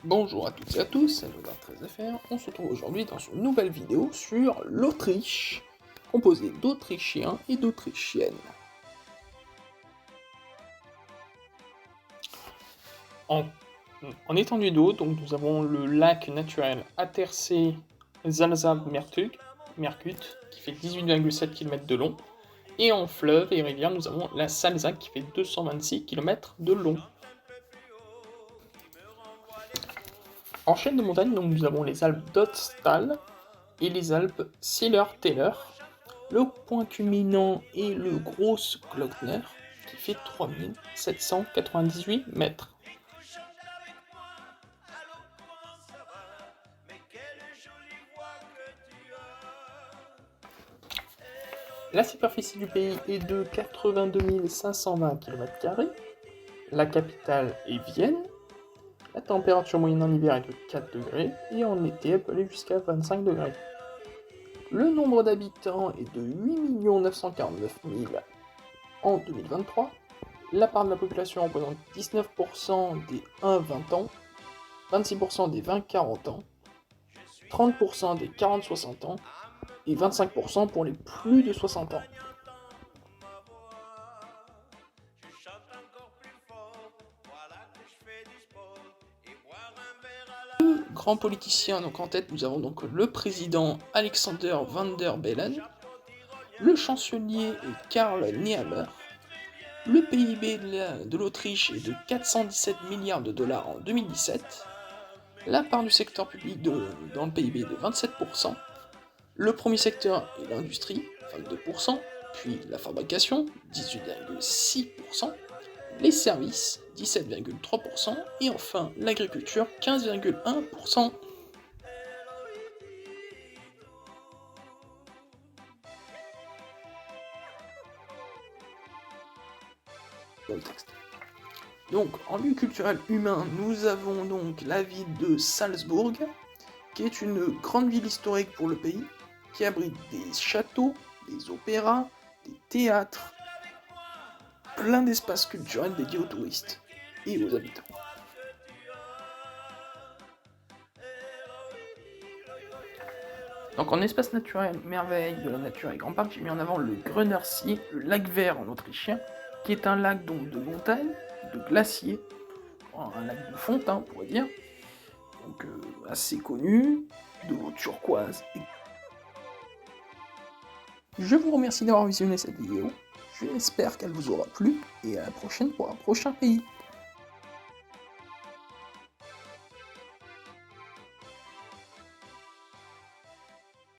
Bonjour à toutes et à tous, c'est Nogar13fr. On se retrouve aujourd'hui dans une nouvelle vidéo sur l'Autriche, composée d'Autrichiens et d'Autrichiennes. En étendue d'eau, donc nous avons le lac naturel Attersee-Salzach-Merkut, qui fait 18,7 km de long, et en fleuve et rivière, nous avons la Salzach qui fait 226 km de long. En chaîne de montagne, donc, nous avons les Alpes d'Ötztal et les Alpes Zillertaler. Le point culminant est le Großglockner, qui fait 3798 mètres. La superficie du pays est de 82 520 km². La capitale est Vienne. La température moyenne en hiver est de 4 degrés et en été elle peut aller jusqu'à 25 degrés. Le nombre d'habitants est de 8 949 000 en 2023. La part de la population représente 19% des 1-20 ans, 26% des 20-40 ans, 30% des 40-60 ans et 25% pour les plus de 60 ans. Deux grands politiciens donc en tête, nous avons donc le président Alexander Van der Bellen, le chancelier est Karl Nehammer. Le PIB de l'Autriche est de 417 milliards de dollars en 2017. La part du secteur public dans le PIB est de 27%. Le premier secteur est l'industrie, 22%, puis la fabrication, 18,6%, les services, 17,3%, et enfin l'agriculture, 15,1%. Dans le texte. Donc, en lieu culturel humain, nous avons donc la ville de Salzbourg, qui est une grande ville historique pour le pays, qui abrite des châteaux, des opéras, des théâtres, plein d'espaces culturels dédiés aux touristes et aux habitants. Donc en espace naturel, merveille de la nature et grand parc, j'ai mis en avant le Grüner See, le lac vert en autrichien, qui est un lac donc de montagne, de glacier, un lac de fonte, on pourrait dire, donc assez connu, de l'eau turquoise. Je vous remercie d'avoir visionné cette vidéo, j'espère qu'elle vous aura plu, et à la prochaine pour un prochain pays.